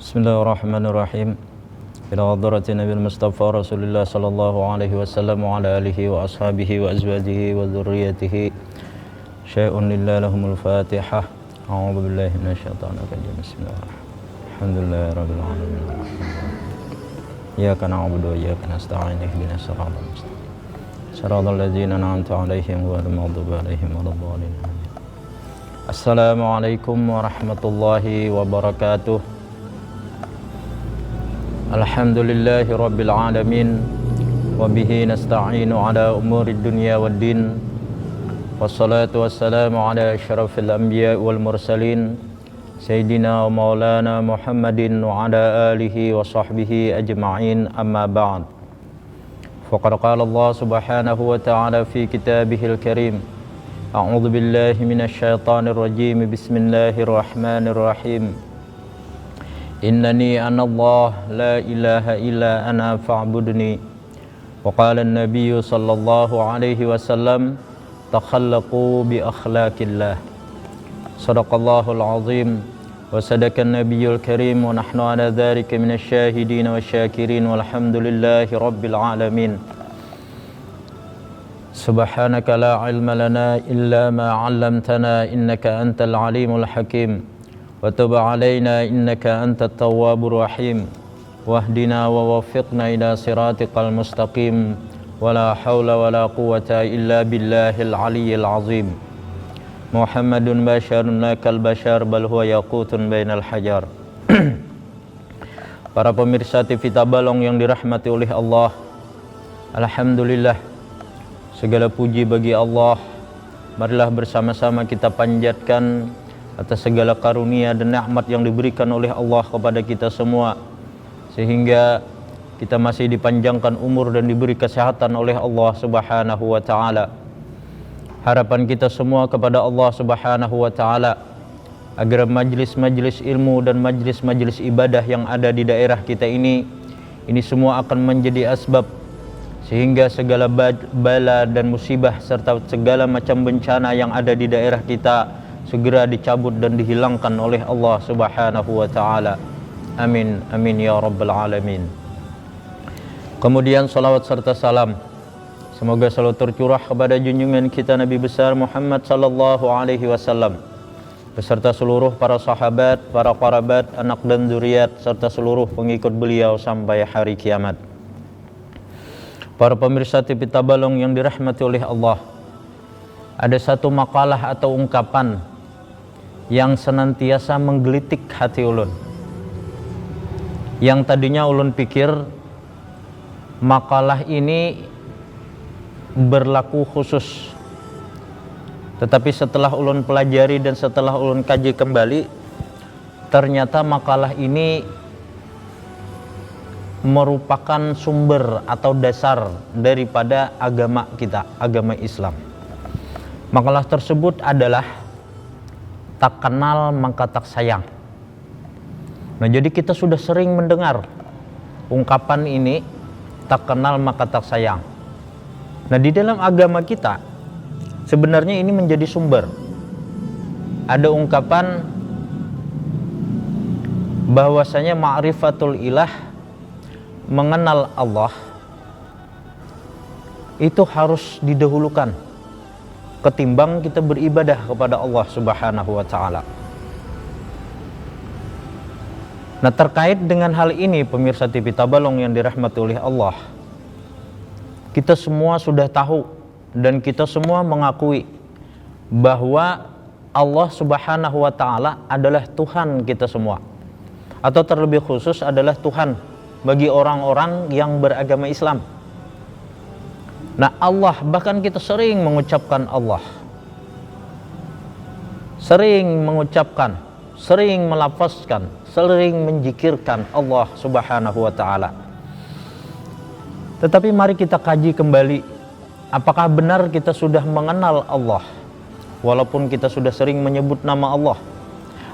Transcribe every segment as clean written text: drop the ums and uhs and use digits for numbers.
Bismillahirrahmanirrahim. Ila hadratin Nabil Mustafa Rasulullah sallallahu alaihi wasallam wa ala alihi wa ashabihi wa azwajihi wa dzurriyyatihi. Syai'un lillahi lahumul Fatihah. A'udzu billahi minasyaitonir rajim. Bismillahirrahmanirrahim. Alhamdulillahirabbil alamin. Iyyaka na'budu wa iyyaka nasta'in. Ihdinas siratal mustaqim. Siratal ladzina an'amta 'alaihim ghairil maghdubi 'alaihim waladdallin. Assalamualaikum warahmatullahi wabarakatuh. Alhamdulillahi rabbil alamin. Wabihi nasta'inu ala umurid dunya wad din. Wassalatu wassalamu ala asyrafil anbiya wal mursalin Sayyidina wa maulana Muhammadin wa ala alihi wa sahbihi ajma'in, amma ba'd. Faqad qala Allah subhanahu wa ta'ala fi kitabihil karim. A'udzu billahi minasy syaithanir rajim. Bismillahirrahmanirrahim. Innani ana Allah la ilaha illa ana fa'budni. Wa qala an-nabiy sallallahu alaihi wasallam takhallaqu bi akhlaqillah. Shadaqallahul azim wa sadaqan nabiyyul karim wa nahnu ala dzalika minasy syahidin wasyakirin walhamdulillahi rabbil alamin. Subhanaka la ilma lana illa ma 'allamtana innaka antal alimul hakim. Wa tub 'alaina innaka antat tawwabur rahim. Wahdina wa waffiqna ila siratikal mustaqim. Wala haula wala quwwata illa billahil aliyyil azim. Muhammadun basyarun la kal basyar bal huwa yaqutun bainal hajar. Para pemirsa TV Tabalong yang dirahmati oleh Allah, alhamdulillah, segala puji bagi Allah. Marilah bersama-sama kita panjatkan atas segala karunia dan nikmat yang diberikan oleh Allah kepada kita semua, sehingga kita masih dipanjangkan umur dan diberi kesehatan oleh Allah Subhanahu wa taala. Harapan kita semua kepada Allah Subhanahu wa taala agar majlis-majlis ilmu dan majlis-majlis ibadah yang ada di daerah kita ini semua akan menjadi asbab sehingga segala bala dan musibah serta segala macam bencana yang ada di daerah kita segera dicabut dan dihilangkan oleh Allah Subhanahu wa taala. Amin amin ya rabbal alamin. Kemudian salawat serta salam semoga selalu tercurah kepada junjungan kita Nabi besar Muhammad sallallahu alaihi wasallam beserta seluruh para sahabat, para kerabat, anak dan zuriat serta seluruh pengikut beliau sampai hari kiamat. Para pemirsa TV Tabalong yang dirahmati oleh Allah, ada satu makalah atau ungkapan yang senantiasa menggelitik hati ulun. Yang tadinya ulun pikir makalah ini berlaku khusus, tetapi setelah ulun pelajari dan setelah ulun kaji kembali, ternyata makalah ini merupakan sumber atau dasar daripada agama kita, agama Islam. Makalah tersebut adalah tak kenal maka tak sayang. Nah, jadi kita sudah sering mendengar ungkapan ini, tak kenal maka tak sayang. Nah, di dalam agama kita sebenarnya ini menjadi sumber. Ada ungkapan bahwasanya ma'rifatul ilah, mengenal Allah, itu harus didahulukan ketimbang kita beribadah kepada Allah Subhanahu wa taala. Nah, terkait dengan hal ini pemirsa TV Tabalong yang dirahmati oleh Allah, kita semua sudah tahu dan kita semua mengakui bahwa Allah Subhanahu wa taala adalah Tuhan kita semua, atau terlebih khusus adalah Tuhan bagi orang-orang yang beragama Islam. Nah, Allah, bahkan kita sering mengucapkan Allah, sering mengucapkan, sering melafazkan, sering menjikirkan Allah Subhanahu wa taala. Tetapi mari kita kaji kembali, apakah benar kita sudah mengenal Allah walaupun kita sudah sering menyebut nama Allah?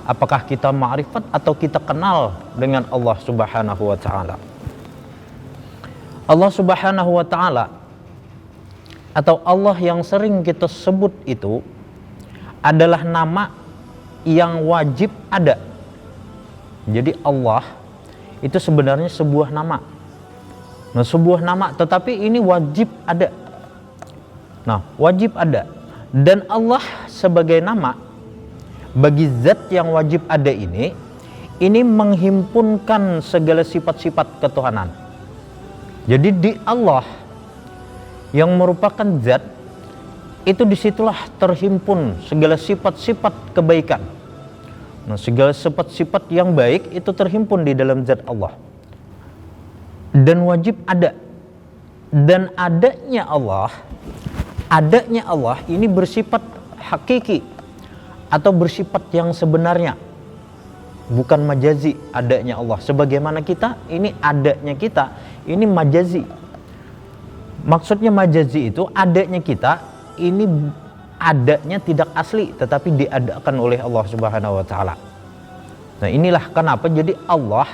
Apakah kita ma'rifat atau kita kenal dengan Allah Subhanahu wa taala? Allah Subhanahu wa taala atau Allah yang sering kita sebut itu adalah nama yang wajib ada. Jadi Allah itu sebenarnya sebuah nama. Nah, sebuah nama, tetapi ini wajib ada. Nah, wajib ada. Dan Allah sebagai nama, bagi zat yang wajib ada ini menghimpunkan segala sifat-sifat ketuhanan. Jadi di Allah yang merupakan zat, itu disitulah terhimpun segala sifat-sifat kebaikan. Nah, segala sifat-sifat yang baik itu terhimpun di dalam zat Allah. Dan wajib ada. Dan adanya Allah ini bersifat hakiki atau bersifat yang sebenarnya, bukan majazi adanya Allah. Sebagaimana kita, ini adanya kita, ini majazi. Maksudnya majazi itu adanya kita, ini adanya tidak asli, tetapi diadakan oleh Allah Subhanahu wa Ta'ala. Nah, inilah kenapa jadi Allah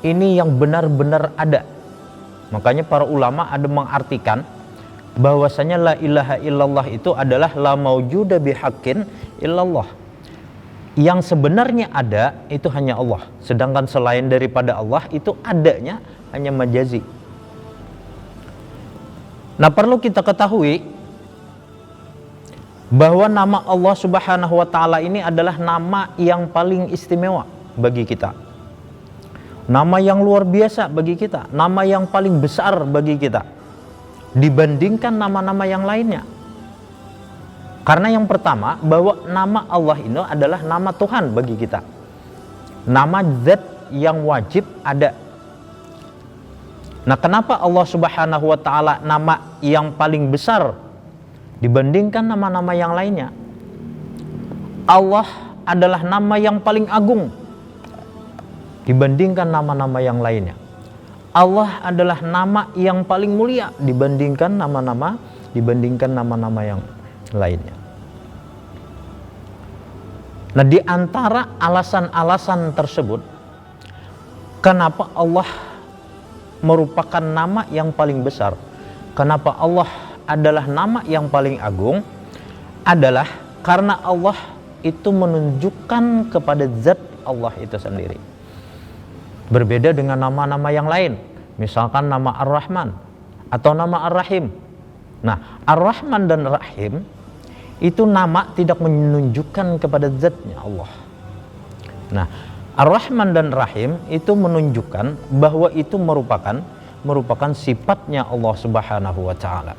ini yang benar-benar ada. Makanya para ulama ada mengartikan bahwasanya la ilaha illallah itu adalah la maujuda bihaqqin illallah. Yang sebenarnya ada itu hanya Allah, sedangkan selain daripada Allah itu adanya hanya majazi. Nah, perlu kita ketahui bahwa nama Allah Subhanahu wa Ta'ala ini adalah nama yang paling istimewa bagi kita, nama yang luar biasa bagi kita, nama yang paling besar bagi kita dibandingkan nama-nama yang lainnya. Karena yang pertama, bahwa nama Allah ini adalah nama Tuhan bagi kita, nama zat yang wajib ada. Nah, kenapa Allah Subhanahu wa Ta'ala nama yang paling besar dibandingkan nama-nama yang lainnya? Allah adalah nama yang paling agung dibandingkan nama-nama yang lainnya. Allah adalah nama yang paling mulia dibandingkan nama-nama yang lainnya. Nah, di antara alasan-alasan tersebut, kenapa Allah merupakan nama yang paling besar, kenapa Allah adalah nama yang paling agung, adalah karena Allah itu menunjukkan kepada zat Allah itu sendiri. Berbeda dengan nama-nama yang lain, misalkan nama Ar-Rahman atau nama Ar-Rahim. Nah, Ar-Rahman dan Rahim itu nama tidak menunjukkan kepada zatnya Allah. Nah, Ar-Rahman dan Rahim itu menunjukkan bahwa itu merupakan sifatnya Allah Subhanahu wa Ta'ala.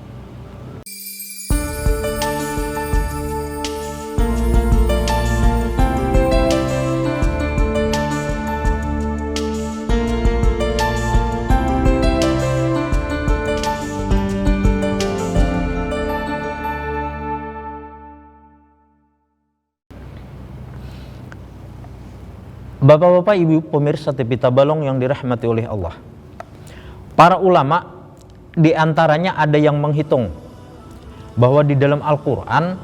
Bapak-bapak, ibu pemirsa TV Tabalong yang dirahmati oleh Allah. Para ulama di antaranya ada yang menghitung bahwa di dalam Al-Quran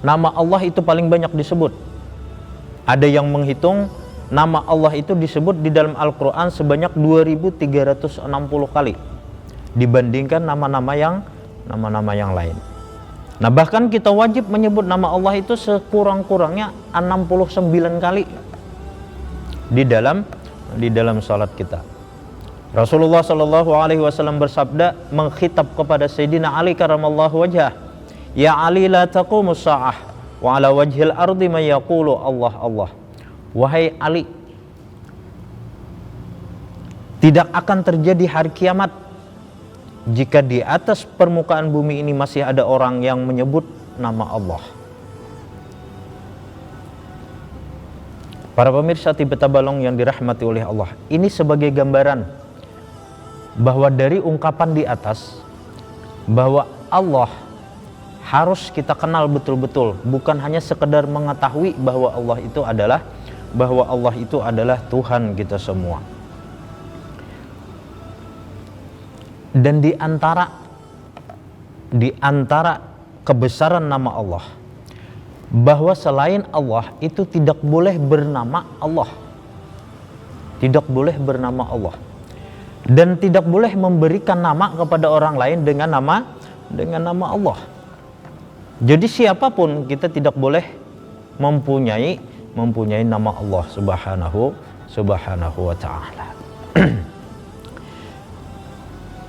nama Allah itu paling banyak disebut. Ada yang menghitung nama Allah itu disebut di dalam Al-Quran sebanyak 2360 kali dibandingkan nama-nama yang lain. Nah, bahkan kita wajib menyebut nama Allah itu sekurang-kurangnya 69 kali di dalam salat kita. Rasulullah Shallallahu Alaihi Wasallam bersabda, mengkhitab kepada Sayyidina Ali karamallahu wajhah, ya Ali, la taqumus sa'ah wa ala wajhil ardi may yaqulu Allah Allah. Wahai Ali, tidak akan terjadi hari kiamat jika di atas permukaan bumi ini masih ada orang yang menyebut nama Allah. Para pemirsa TV Tabalong yang dirahmati oleh Allah, ini sebagai gambaran bahwa dari ungkapan di atas bahwa Allah harus kita kenal betul-betul, bukan hanya sekedar mengetahui bahwa Allah itu adalah Tuhan kita semua. Dan di antara kebesaran nama Allah, bahwa selain Allah itu tidak boleh bernama Allah. Tidak boleh bernama Allah. Dan tidak boleh memberikan nama kepada orang lain dengan nama Allah. Jadi siapapun kita tidak boleh mempunyai nama Allah Subhanahu wa Ta'ala.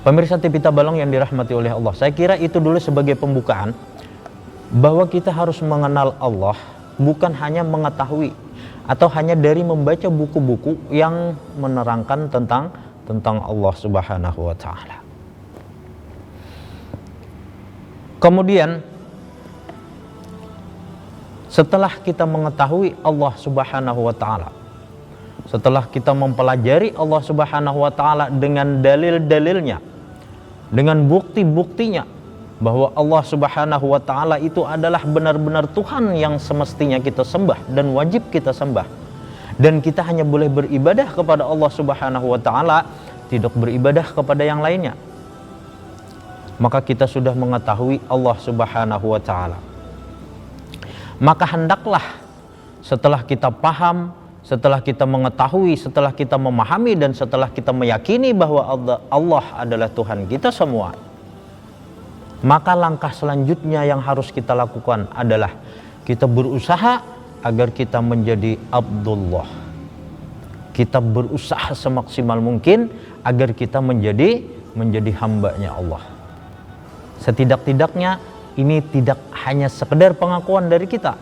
Pemirsa TV Tabalong yang dirahmati oleh Allah, saya kira itu dulu sebagai pembukaan bahwa kita harus mengenal Allah bukan hanya mengetahui atau hanya dari membaca buku-buku yang menerangkan tentang Allah Subhanahu wa taala. Kemudian setelah kita mengetahui Allah Subhanahu wa taala, setelah kita mempelajari Allah Subhanahu wa taala dengan dalil-dalilnya, dengan bukti-buktinya bahwa Allah Subhanahu wa taala itu adalah benar-benar Tuhan yang semestinya kita sembah dan wajib kita sembah, dan kita hanya boleh beribadah kepada Allah Subhanahu wa taala, tidak beribadah kepada yang lainnya. Maka kita sudah mengetahui Allah Subhanahu wa taala. Maka hendaklah setelah kita paham, setelah kita mengetahui, setelah kita memahami, dan setelah kita meyakini bahwa Allah adalah Tuhan kita semua, maka langkah selanjutnya yang harus kita lakukan adalah kita berusaha agar kita menjadi Abdullah. Kita berusaha semaksimal mungkin agar kita menjadi hambanya Allah. Setidak-tidaknya ini tidak hanya sekedar pengakuan dari kita,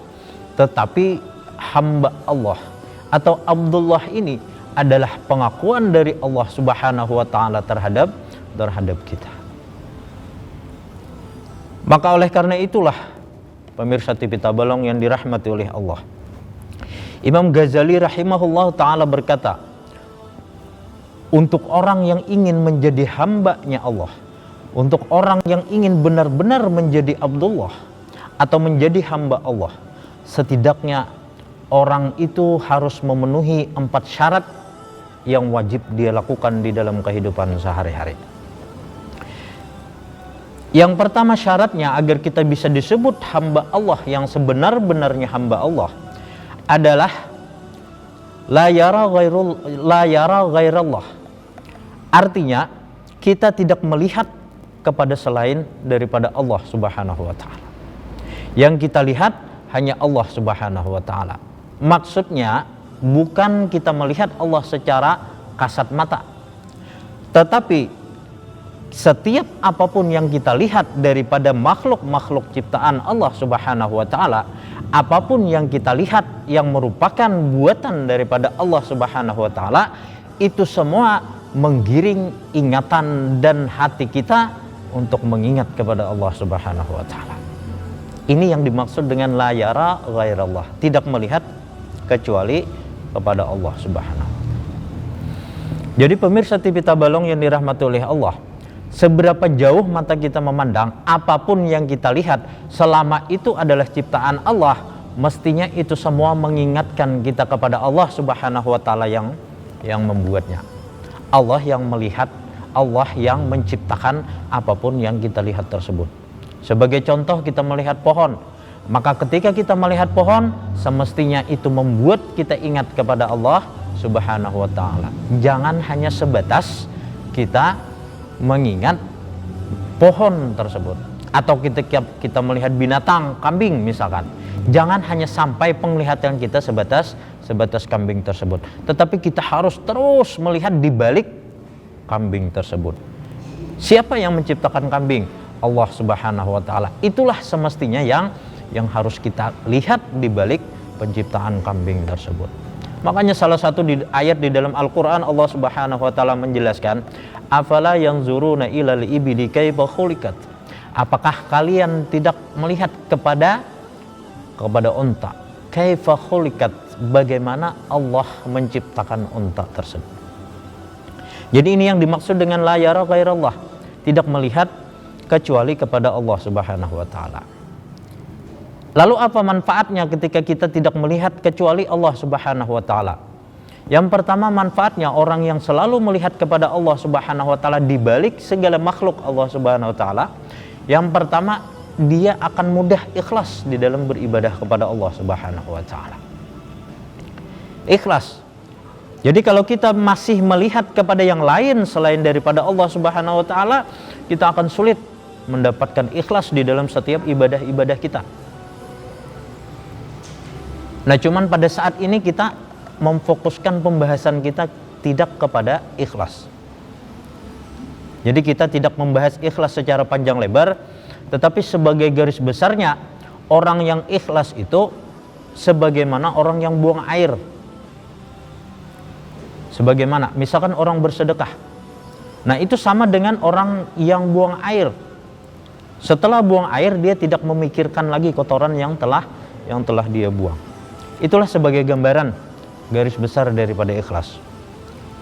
tetapi hamba Allah atau Abdullah ini adalah pengakuan dari Allah Subhanahu wa taala terhadap kita. Maka oleh karena itulah, pemirsa TV Tabalong yang dirahmati oleh Allah, Imam Ghazali rahimahullah taala berkata, untuk orang yang ingin menjadi hambanya Allah, untuk orang yang ingin benar-benar menjadi Abdullah atau menjadi hamba Allah, setidaknya orang itu harus memenuhi 4 syarat yang wajib dia lakukan di dalam kehidupan sehari-hari. Yang pertama syaratnya agar kita bisa disebut hamba Allah yang sebenar-benarnya hamba Allah adalah la yara ghairallah. Artinya kita tidak melihat kepada selain daripada Allah Subhanahu wa taala. Yang kita lihat hanya Allah Subhanahu wa taala. Maksudnya bukan kita melihat Allah secara kasat mata, tetapi setiap apapun yang kita lihat daripada makhluk-makhluk ciptaan Allah Subhanahu wa taala, apapun yang kita lihat yang merupakan buatan daripada Allah Subhanahu wa taala, itu semua menggiring ingatan dan hati kita untuk mengingat kepada Allah Subhanahu wa taala. Ini yang dimaksud dengan la yara ghairallah, tidak melihat kecuali kepada Allah Subhanahu wa taala. Jadi pemirsa TV Tabalong yang dirahmati oleh Allah, seberapa jauh mata kita memandang, apapun yang kita lihat, selama itu adalah ciptaan Allah, mestinya itu semua mengingatkan kita kepada Allah Subhanahu wa taala yang membuatnya. Allah yang melihat, Allah yang menciptakan apapun yang kita lihat tersebut. Sebagai contoh, kita melihat pohon, maka ketika kita melihat pohon, semestinya itu membuat kita ingat kepada Allah Subhanahu wa taala. Jangan hanya sebatas kita mengingat pohon tersebut, atau kita melihat binatang, kambing misalkan. Jangan hanya sampai penglihatan kita sebatas kambing tersebut, tetapi kita harus terus melihat di balik kambing tersebut. Siapa yang menciptakan kambing? Allah Subhanahu wa taala. Itulah semestinya yang harus kita lihat di balik penciptaan kambing tersebut. Makanya salah satu ayat di dalam Al-Qur'an, Allah Subhanahu wa taala menjelaskan, afala yanzuruna ilal ibili kaifa khuliqat. Apakah kalian tidak melihat kepada unta? Kaifa khuliqat, bagaimana Allah menciptakan unta tersebut. Jadi ini yang dimaksud dengan la yara ghairallah, tidak melihat kecuali kepada Allah Subhanahu wa taala. Lalu apa manfaatnya ketika kita tidak melihat kecuali Allah Subhanahu wa taala? Yang pertama manfaatnya, orang yang selalu melihat kepada Allah Subhanahu wa taala di balik segala makhluk Allah Subhanahu wa taala, yang pertama dia akan mudah ikhlas di dalam beribadah kepada Allah Subhanahu wa taala. Ikhlas. Jadi kalau kita masih melihat kepada yang lain selain daripada Allah Subhanahu wa taala, kita akan sulit mendapatkan ikhlas di dalam setiap ibadah-ibadah kita. Nah, cuman pada saat ini kita memfokuskan pembahasan kita tidak kepada ikhlas. Jadi kita tidak membahas ikhlas secara panjang lebar, tetapi sebagai garis besarnya, orang yang ikhlas itu sebagaimana orang yang buang air. Sebagaimana misalkan orang bersedekah, nah itu sama dengan orang yang buang air. Setelah buang air, dia tidak memikirkan lagi kotoran yang telah dia buang. Itulah sebagai gambaran garis besar daripada ikhlas.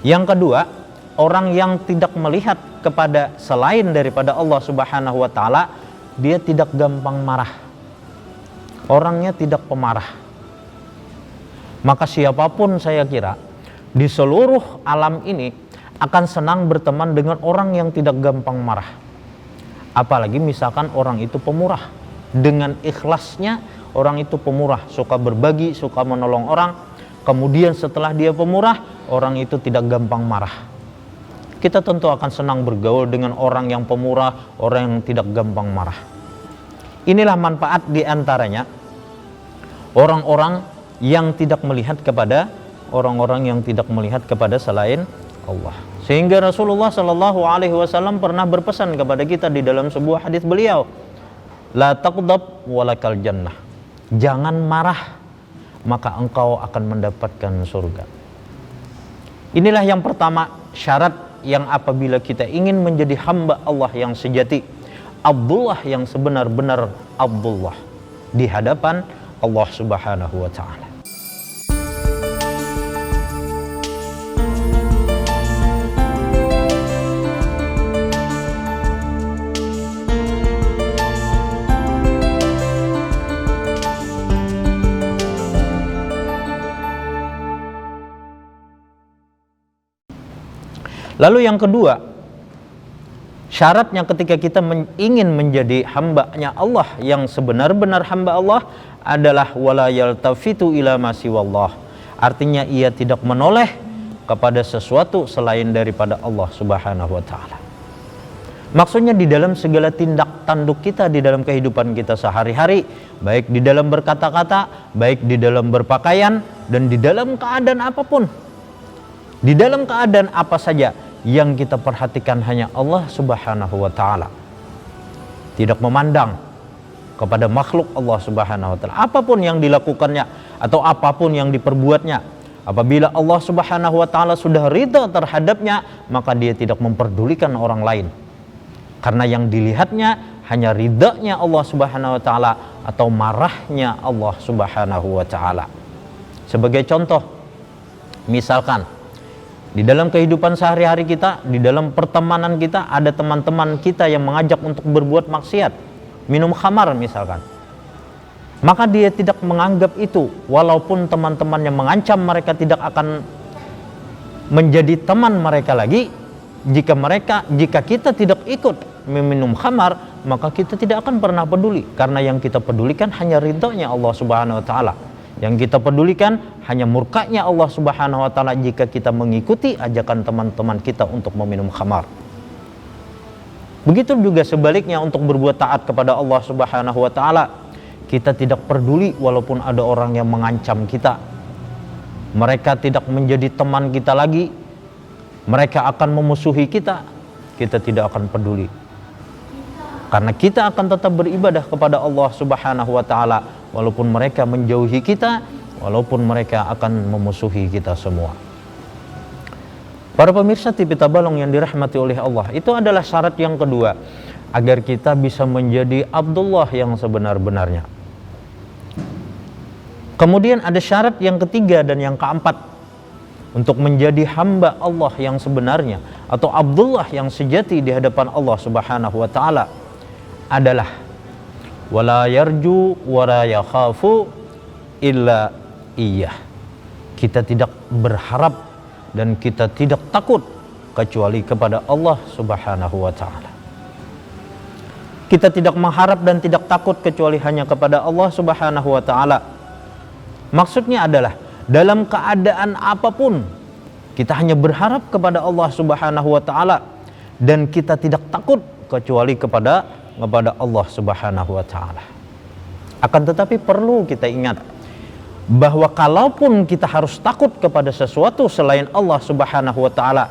Yang kedua, orang yang tidak melihat kepada selain daripada Allah Subhanahu wa taala, dia tidak gampang marah. Orangnya tidak pemarah. Maka siapapun saya kira di seluruh alam ini akan senang berteman dengan orang yang tidak gampang marah. Apalagi misalkan orang itu pemurah. Dengan ikhlasnya orang itu pemurah, suka berbagi, suka menolong orang. Kemudian setelah dia pemurah, orang itu tidak gampang marah. Kita tentu akan senang bergaul dengan orang yang pemurah, orang yang tidak gampang marah. Inilah manfaat diantaranya orang-orang yang tidak melihat kepada orang-orang yang tidak melihat kepada selain Allah. Sehingga Rasulullah Shallallahu Alaihi Wasallam pernah berpesan kepada kita di dalam sebuah hadis beliau, la taqdab walakal jannah. Jangan marah, maka engkau akan mendapatkan surga. Inilah yang pertama, syarat yang apabila kita ingin menjadi hamba Allah yang sejati, Abdullah yang sebenar-benar Abdullah di hadapan Allah Subhanahu wa taala. Lalu yang kedua, syaratnya ketika kita ingin menjadi hambanya Allah yang sebenar-benar hamba Allah adalah wala yaltafitu ila ma siwallah. Artinya ia tidak menoleh kepada sesuatu selain daripada Allah Subhanahu wa taala. Maksudnya di dalam segala tindak tanduk kita di dalam kehidupan kita sehari-hari, baik di dalam berkata-kata, baik di dalam berpakaian, dan di dalam keadaan apapun. Di dalam keadaan apa saja, yang kita perhatikan hanya Allah Subhanahu wa taala. Tidak memandang kepada makhluk Allah Subhanahu wa taala. Apapun yang dilakukannya atau apapun yang diperbuatnya, apabila Allah Subhanahu wa taala sudah ridha terhadapnya, maka dia tidak memperdulikan orang lain. Karena yang dilihatnya hanya ridhanya Allah Subhanahu wa taala atau marahnya Allah Subhanahu wa taala. Sebagai contoh, misalkan di dalam kehidupan sehari-hari kita, di dalam pertemanan kita, ada teman-teman kita yang mengajak untuk berbuat maksiat, minum khamar misalkan. Maka dia tidak menganggap itu, walaupun teman-temannya mengancam mereka tidak akan menjadi teman mereka lagi. Jika kita tidak ikut meminum khamar, maka kita tidak akan pernah peduli, karena yang kita pedulikan hanya ridhonya Allah Subhanahu wa taala. Yang kita pedulikan hanya murkanya Allah Subhanahu wa taala jika kita mengikuti ajakan teman-teman kita untuk meminum khamar. Begitu juga sebaliknya untuk berbuat taat kepada Allah Subhanahu wa taala. Kita tidak peduli walaupun ada orang yang mengancam kita. Mereka tidak menjadi teman kita lagi. Mereka akan memusuhi kita. Kita tidak akan peduli. Karena kita akan tetap beribadah kepada Allah Subhanahu wa taala walaupun mereka menjauhi kita, walaupun mereka akan memusuhi kita semua. Para pemirsa TV Tabalong yang dirahmati oleh Allah, itu adalah syarat yang kedua agar kita bisa menjadi Abdullah yang sebenar-benarnya. Kemudian ada syarat yang ketiga dan yang keempat untuk menjadi hamba Allah yang sebenarnya atau Abdullah yang sejati di hadapan Allah Subhanahu wa taala adalah wala yarju wala yakhafu illa iyyah. Kita tidak berharap dan kita tidak takut kecuali kepada Allah Subhanahu wa taala. Kita tidak mengharap dan tidak takut kecuali hanya kepada Allah Subhanahu wa taala. Maksudnya adalah dalam keadaan apapun kita hanya berharap kepada Allah Subhanahu wa taala dan kita tidak takut kecuali kepada Allah Subhanahu wa taala. Akan tetapi perlu kita ingat bahwa kalaupun kita harus takut kepada sesuatu selain Allah Subhanahu wa taala,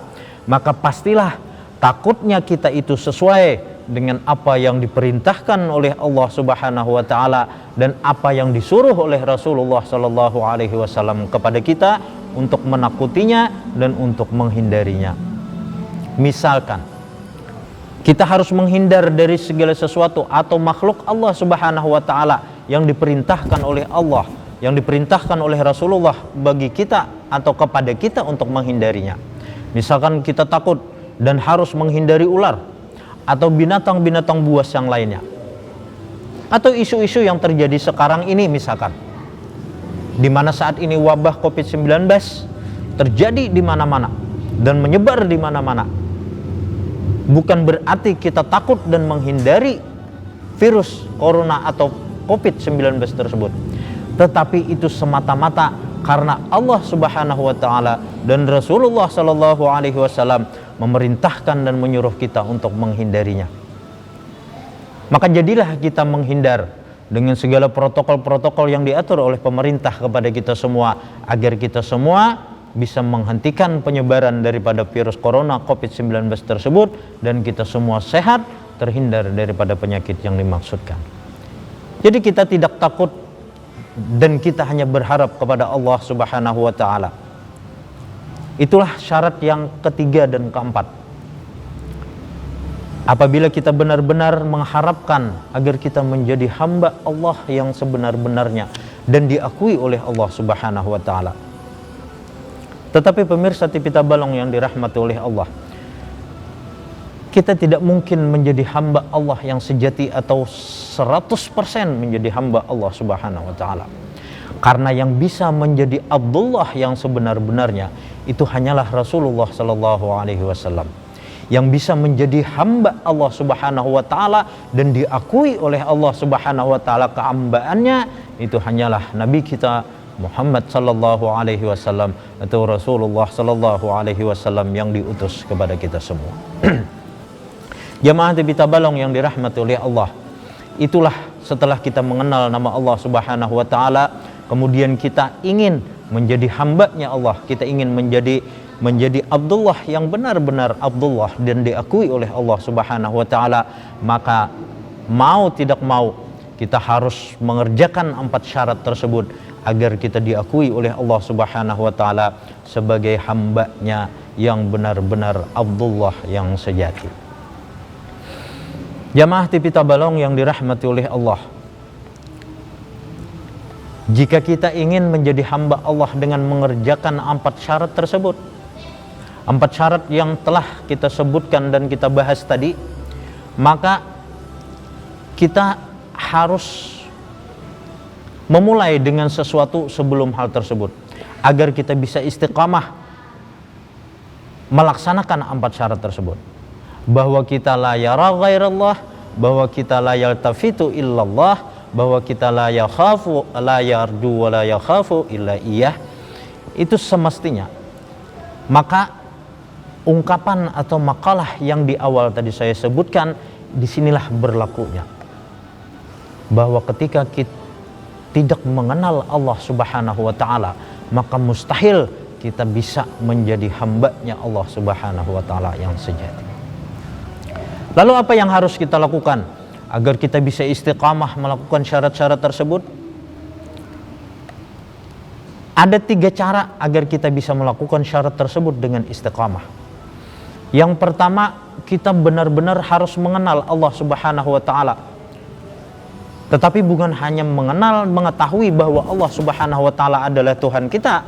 maka pastilah takutnya kita itu sesuai dengan apa yang diperintahkan oleh Allah Subhanahu wa taala dan apa yang disuruh oleh Rasulullah sallallahu alaihi wasallam kepada kita untuk menakutinya dan untuk menghindarinya. Misalkan kita harus menghindar dari segala sesuatu atau makhluk Allah Subhanahu wa taala yang diperintahkan oleh Allah, yang diperintahkan oleh Rasulullah bagi kita atau kepada kita untuk menghindarinya. Misalkan kita takut dan harus menghindari ular atau binatang-binatang buas yang lainnya, atau isu-isu yang terjadi sekarang ini, misalkan di mana saat ini wabah COVID-19 terjadi di mana-mana dan menyebar di mana-mana. Bukan berarti kita takut dan menghindari virus corona atau COVID-19 tersebut, tetapi itu semata-mata karena Allah Subhanahu wa taala dan Rasulullah sallallahu alaihi wasallam memerintahkan dan menyuruh kita untuk menghindarinya. Maka jadilah kita menghindar dengan segala protokol-protokol yang diatur oleh pemerintah kepada kita semua, agar kita semua bisa menghentikan penyebaran daripada virus corona COVID-19 tersebut dan kita semua sehat, terhindar daripada penyakit yang dimaksudkan. Jadi kita tidak takut dan kita hanya berharap kepada Allah Subhanahu wa taala. Itulah syarat yang ketiga dan keempat. Apabila kita benar-benar mengharapkan agar kita menjadi hamba Allah yang sebenar-benarnya dan diakui oleh Allah Subhanahu wa taala. Tetapi pemirsa TV Tabalong yang dirahmati oleh Allah, kita tidak mungkin menjadi hamba Allah yang sejati atau 100% menjadi hamba Allah Subhanahu wa taala. Karena yang bisa menjadi Abdullah yang sebenar-benarnya itu hanyalah Rasulullah sallallahu alaihi wasallam. Yang bisa menjadi hamba Allah Subhanahu wa taala dan diakui oleh Allah Subhanahu wa taala kehambaannya itu hanyalah Nabi kita Muhammad sallallahu alaihi wasallam atau Rasulullah sallallahu alaihi wasallam yang diutus kepada kita semua. Jamaah TV Tabalong yang dirahmati oleh Allah, itulah setelah kita mengenal nama Allah Subhanahu wa taala, kemudian kita ingin menjadi hambanya Allah, kita ingin menjadi Abdullah yang benar-benar Abdullah dan diakui oleh Allah Subhanahu wa taala, maka mau tidak mau kita harus mengerjakan 4 syarat tersebut agar kita diakui oleh Allah Subhanahu wa taala sebagai hambanya yang benar-benar Abdullah yang sejati. Jamaah TV Tabalong yang dirahmati oleh Allah, jika kita ingin menjadi hamba Allah dengan mengerjakan 4 syarat tersebut, 4 syarat yang telah kita sebutkan dan kita bahas tadi, maka kita harus memulai dengan sesuatu sebelum hal tersebut agar kita bisa istiqamah melaksanakan 4 syarat tersebut, bahwa kita la yara ghairallah, bahwa kita la yaltafitu illallah, bahwa kita la yakhafu la yarju wa la yakhafu illa iyah. Itu semestinya. Maka ungkapan atau makalah yang di awal tadi saya sebutkan, disinilah berlakunya bahwa ketika kita tidak mengenal Allah Subhanahu wa taala, maka mustahil kita bisa menjadi hambanya Allah Subhanahu wa taala yang sejati. Lalu apa yang harus kita lakukan agar kita bisa istiqamah melakukan syarat-syarat tersebut? Ada 3 cara agar kita bisa melakukan syarat tersebut dengan istiqamah. Yang pertama, kita benar-benar harus mengenal Allah Subhanahu wa taala. Tetapi bukan hanya mengenal, mengetahui bahwa Allah Subhanahu wa taala adalah Tuhan kita,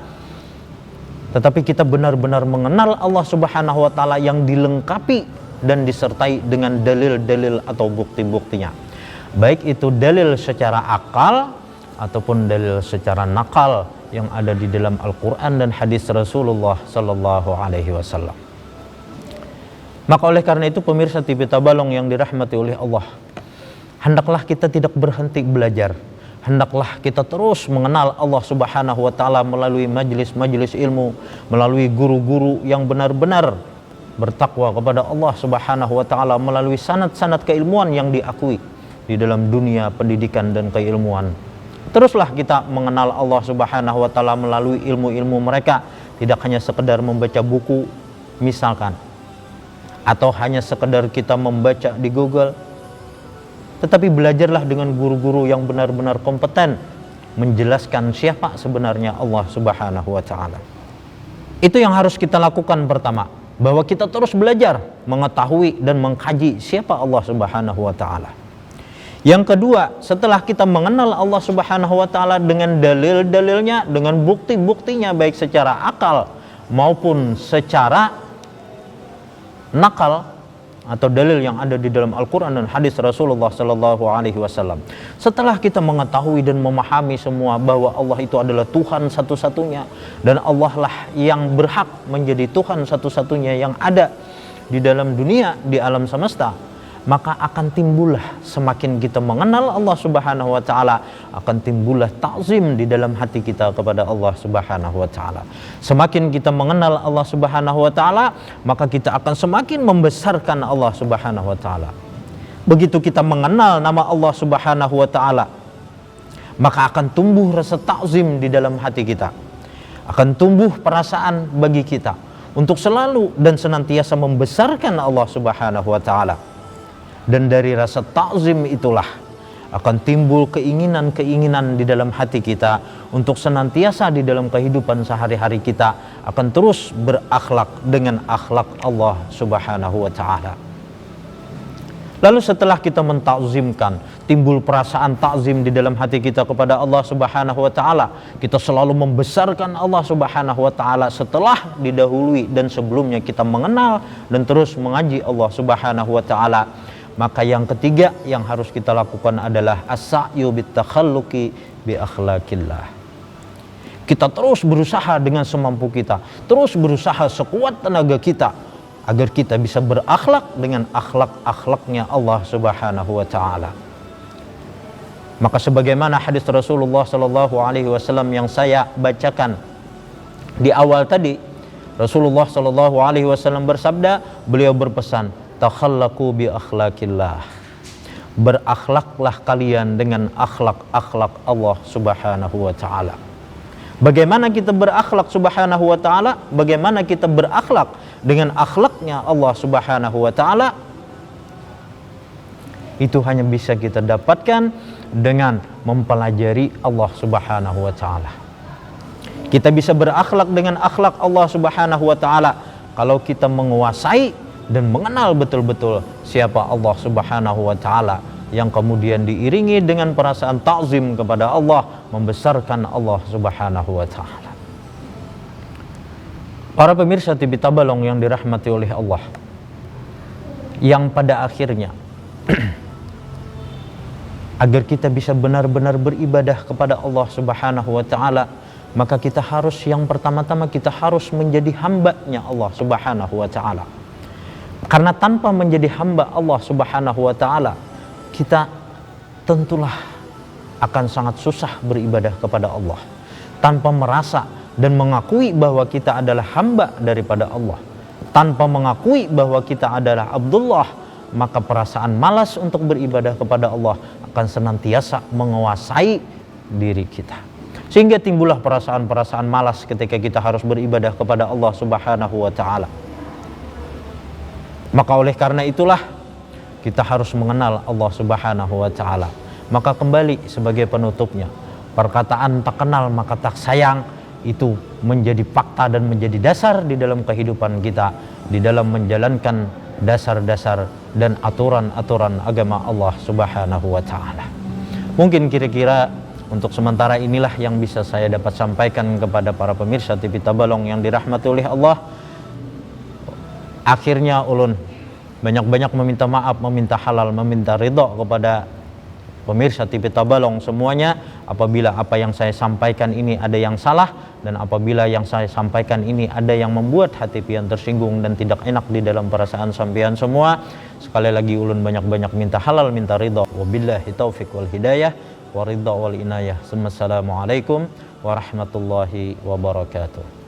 tetapi kita benar-benar mengenal Allah Subhanahu wa taala yang dilengkapi dan disertai dengan dalil-dalil atau bukti-buktinya. Baik itu dalil secara akal ataupun dalil secara nakal yang ada di dalam Al-Quran dan hadis Rasulullah sallallahu alaihi wasallam. Maka oleh karena itu pemirsa TV Tabalong yang dirahmati oleh Allah, hendaklah kita tidak berhenti belajar. Hendaklah kita terus mengenal Allah Subhanahu wa taala melalui majelis-majelis ilmu, melalui guru-guru yang benar-benar bertakwa kepada Allah Subhanahu wa taala, melalui sanad-sanad keilmuan yang diakui di dalam dunia pendidikan dan keilmuan Teruslah kita mengenal Allah Subhanahu wa taala melalui ilmu-ilmu mereka, tidak hanya sekedar membaca buku misalkan, atau hanya sekedar kita membaca di Google, tetapi belajarlah dengan guru-guru yang benar-benar kompeten menjelaskan siapa sebenarnya Allah Subhanahu wa taala. Itu yang harus kita lakukan pertama, bahwa kita terus belajar mengetahui dan mengkaji siapa Allah Subhanahu wa taala. Yang kedua, setelah kita mengenal Allah Subhanahu wa taala dengan dalil-dalilnya, dengan bukti-buktinya baik secara akal maupun secara nakal atau dalil yang ada di dalam Al-Qur'an dan hadis Rasulullah sallallahu alaihi wasallam. Setelah kita mengetahui dan memahami semua bahwa Allah itu adalah Tuhan satu-satunya dan Allah lah yang berhak menjadi Tuhan satu-satunya yang ada di dalam dunia, di alam semesta, maka akan timbullah, semakin kita mengenal Allah Subhanahu wa taala, akan timbullah ta'zim di dalam hati kita kepada Allah Subhanahu wa taala. Semakin kita mengenal Allah Subhanahu wa taala, maka kita akan semakin membesarkan Allah Subhanahu wa taala. Begitu kita mengenal nama Allah Subhanahu wa taala, maka akan tumbuh rasa ta'zim di dalam hati kita. Akan tumbuh perasaan bagi kita untuk selalu dan senantiasa membesarkan Allah Subhanahu wa taala. Dan dari rasa ta'zim itulah akan timbul keinginan-keinginan di dalam hati kita untuk senantiasa di dalam kehidupan sehari-hari kita akan terus berakhlak dengan akhlak Allah Subhanahu wa taala. Lalu setelah kita mentakzimkan, timbul perasaan takzim di dalam hati kita kepada Allah Subhanahu wa taala, kita selalu membesarkan Allah Subhanahu wa taala setelah didahului dan sebelumnya kita mengenal dan terus mengaji Allah Subhanahu wa taala. Maka yang ketiga yang harus kita lakukan adalah as-sa'yu bitakhalluqi bi akhlaqillah. Kita terus berusaha dengan semampu kita, terus berusaha sekuat tenaga kita agar kita bisa berakhlak dengan akhlak-akhlaknya Allah Subhanahu wa taala. Maka sebagaimana hadis Rasulullah sallallahu alaihi wasallam yang saya bacakan di awal tadi, Rasulullah sallallahu alaihi wasallam bersabda, beliau berpesan, takhallaqu bi akhlaqillah. Berakhlaklah kalian dengan akhlak-akhlak Allah Subhanahu wa taala. Bagaimana kita berakhlak Subhanahu wa taala? Bagaimana kita berakhlak dengan akhlaknya Allah Subhanahu wa taala? Itu hanya bisa kita dapatkan dengan mempelajari Allah Subhanahu wa taala. Kita bisa berakhlak dengan akhlak Allah Subhanahu wa taala kalau kita menguasai dan mengenal betul-betul siapa Allah Subhanahu wa taala, yang kemudian diiringi dengan perasaan ta'zim kepada Allah, membesarkan Allah Subhanahu wa taala. Para pemirsa TV Tabalong yang dirahmati oleh Allah, yang pada akhirnya agar kita bisa benar-benar beribadah kepada Allah Subhanahu wa taala, maka kita harus, yang pertama-tama kita harus menjadi hambanya Allah Subhanahu wa taala. Karena tanpa menjadi hamba Allah Subhanahu wa taala, kita tentulah akan sangat susah beribadah kepada Allah. Tanpa merasa dan mengakui bahwa kita adalah hamba daripada Allah, tanpa mengakui bahwa kita adalah Abdullah, maka perasaan malas untuk beribadah kepada Allah akan senantiasa menguasai diri kita. Sehingga timbullah perasaan-perasaan malas ketika kita harus beribadah kepada Allah Subhanahu wa taala. Maka oleh karena itulah kita harus mengenal Allah Subhanahu wa taala. Maka kembali sebagai penutupnya, perkataan tak kenal maka tak sayang itu menjadi fakta dan menjadi dasar di dalam kehidupan kita, di dalam menjalankan dasar-dasar dan aturan-aturan agama Allah Subhanahu wa taala. Mungkin kira-kira untuk sementara inilah yang bisa saya dapat sampaikan kepada para pemirsa TV Tabalong yang dirahmati oleh Allah. Akhirnya ulun banyak-banyak meminta maaf, meminta halal, meminta ridha kepada pemirsa TV Tabalong semuanya apabila apa yang saya sampaikan ini ada yang salah, dan apabila yang saya sampaikan ini ada yang membuat hati pian tersinggung dan tidak enak di dalam perasaan sampean semua. Sekali lagi ulun banyak-banyak minta halal, minta ridha. Wabillahi taufiq wal hidayah wa ridha wal inayah. Assalamualaikum warahmatullahi wabarakatuh.